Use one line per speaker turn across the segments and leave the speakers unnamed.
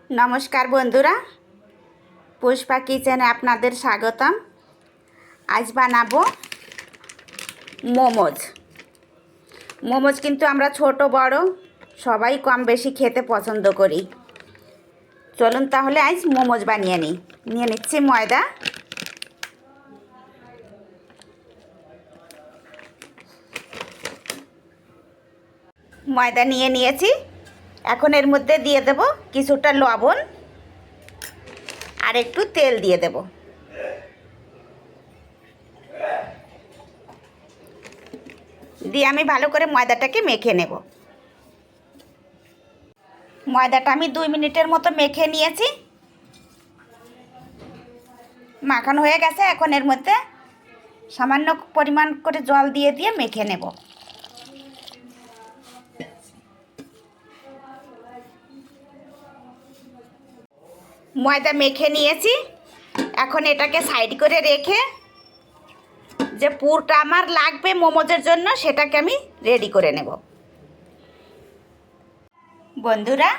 নমস্কার বন্ধুরা, পুষ্পা কিচেনে আপনাদের স্বাগতম। আজ বানাবো মোমোজ। কিন্তু আমরা ছোট বড় সবাই কম বেশি খেতে পছন্দ করি। চলুন তাহলে আজ মোমোজ বানিয়ে নিয়ে নিচ্ছি ময়দা নিয়ে নিয়েছি। এখন এর মধ্যে দিয়ে দেব কিছুটা লবণ আর একটু তেল দিয়ে দেব। দিয়ে আমি ভালো করে ময়দাটাকে মেখে নেব। ময়দাটা আমি 2 মিনিটের মতো মেখে নিয়েছি। মাখানো হয়ে গেছে। এখন এর মধ্যে সামান্য পরিমাণ করে জল দিয়ে মেখে নেব। ময়দা মেখে নিয়েছি। এখন এটাকে সাইড করে রেখে যে পুরটা আমার লাগবে মোমোজের জন্য সেটাকে আমি রেডি করে নেব। বন্ধুরা,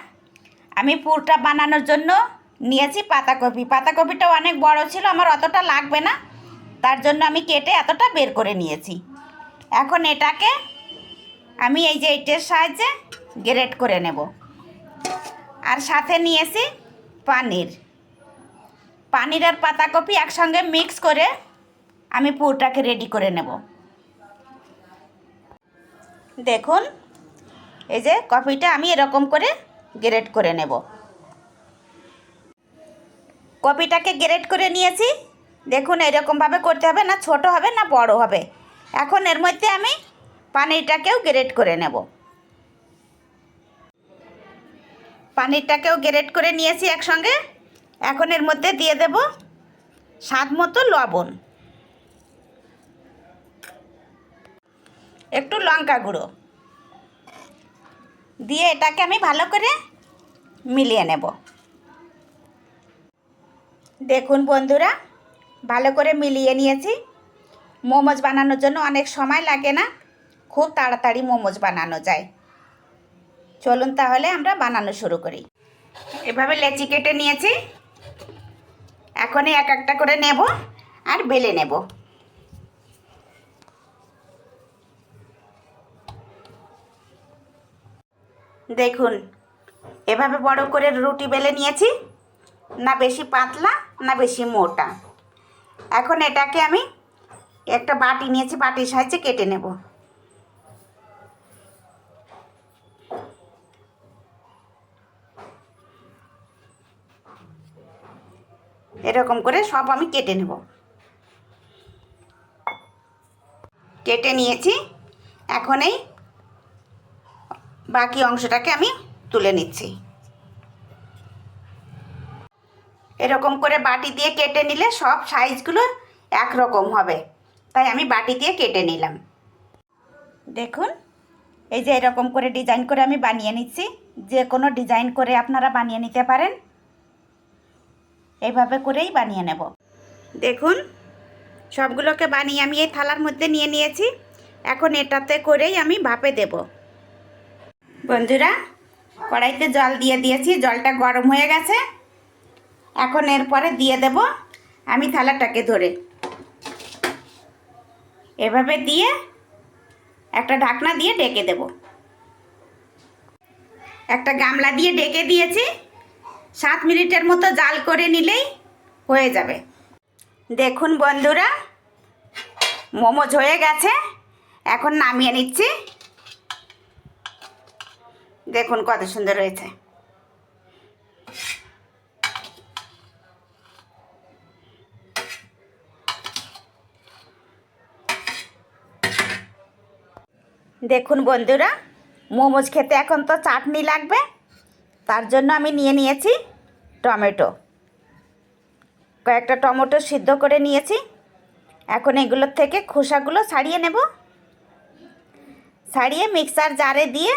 আমি পুরটা বানানোর জন্য নিয়েছি পাতাকপি। পাতাকপিটা অনেক বড় ছিল, আমার অতটা লাগবে না, তার জন্য আমি কেটে এতটা বের করে নিয়েছি। এখন এটাকে আমি এই যে এইটার সাহায্যে গ্রেট করে নেব। আর সাথে নিয়েছি পানির আর পাতাকপি একসঙ্গে মিক্স করে আমি পুরটাকে রেডি করে নেব। দেখুন, এই যে কপিটা আমি এরকম করে গ্রেট করে নেব। কপিটাকে গ্রেট করে নিয়েছি। দেখুন, এরকমভাবে করতে হবে, না ছোট হবে না বড় হবে। এখন এর মধ্যে আমি পানিরটাকেও গ্রেট করে নেব। পানিরটাকেও গ্রেট করে নিয়েছি একসঙ্গে। এখন এর মধ্যে দিয়ে দেব স্বাদ মতো লবণ, একটু লঙ্কা গুঁড়ো দিয়ে এটাকে আমি ভালো করে মিলিয়ে নেব। দেখুন বন্ধুরা, ভালো করে মিলিয়ে নিয়েছি। মোমোজ বানানোর জন্য অনেক সময় লাগে না, খুব তাড়াতাড়ি মোমোজ বানানো যায়। চলুন তাহলে আমরা বানানো শুরু করি। এভাবে লেচি কেটে নিয়েছি। এখনই এক একটা করে নেব আর বেলে নেব। দেখুন, এভাবে বড় করে রুটি বেলে নিয়েছি, না বেশি পাতলা না বেশি মোটা। এখন এটাকে আমি একটা বাটি নিয়েছি, বাটির সাহায্যে কেটে নেব। এরকম করে সব আমি কেটে নেব। কেটে নিয়েছি। এখন এই বাকি অংশটাকে আমি তুলে নিচ্ছি। এরকম করে বাটি দিয়ে কেটে নিলে সব সাইজগুলো একরকম হবে, তাই আমি বাটি দিয়ে কেটে নিলাম। দেখুন, এই যে এরকম করে ডিজাইন করে আমি বানিয়ে নিচ্ছি। যে কোনো ডিজাইন করে আপনারা বানিয়ে নিতে পারেন। এইভাবে করেই বানিয়ে নেব। দেখুন, সবগুলোকে বানিয়ে আমি এই থালার মধ্যে নিয়ে নিয়েছি। এখন এটাতে করেই আমি ভাপে দেব। বন্ধুরা, কড়াইতে জল দিয়ে দিয়েছি, জলটা গরম হয়ে গেছে। এখন এরপরে দিয়ে দেব আমি থালাটাকে ধরে এভাবে দিয়ে একটা ঢাকনা দিয়ে ঢেকে দেব। একটা গামলা দিয়ে ঢেকে দিয়েছি। 7 মিনিটের মতো জাল করে নিলেই হয়ে যাবে। দেখুন বন্ধুরা, মোমোজ হয়ে গেছে। এখন নামিয়ে নিচ্ছি। দেখুন কত সুন্দর হয়েছে। দেখুন বন্ধুরা, মোমোজ খেতে এখন তো চাটনি লাগবে, তার জন্য আমি নিয়ে নিয়েছি টমেটো। কয়েকটা টমেটো সিদ্ধ করে নিয়েছি। এখন এগুলোর থেকে খোসাগুলো ছাড়িয়ে নেব। ছাড়িয়ে মিক্সার জারে দিয়ে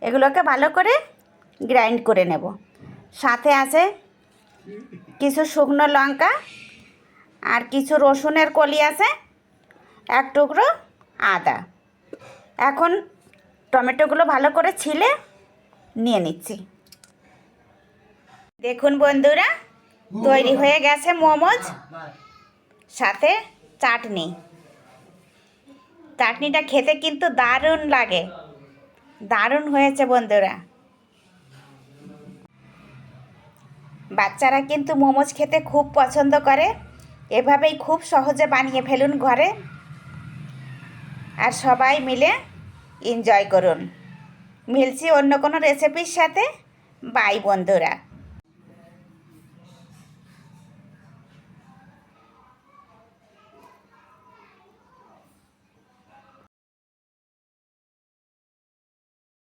এগুলোকে ভালো করে গ্রাইন্ড করে নেব। সাথে আছে কিছু শুকনো লঙ্কা আর কিছু রসুনের কলি আছে, এক টুকরো আদা। এখন টমেটোগুলো ভালো করে ছিলে নিয়ে নিচ্ছি। দেখুন বন্ধুরা, তৈরি হয়ে গেছে মোমোজ, সাথে চাটনি। চাটনিটা খেতে কিন্তু দারুণ লাগে, দারুণ হয়েছে বন্ধুরা। বাচ্চারা কিন্তু মোমোজ খেতে খুব পছন্দ করে। এভাবেই খুব সহজে বানিয়ে ফেলুন ঘরে, আর সবাই মিলে এনজয় করুন। মিলছি অন্য কোনো রেসিপির সাথে। বাই বন্ধুরা।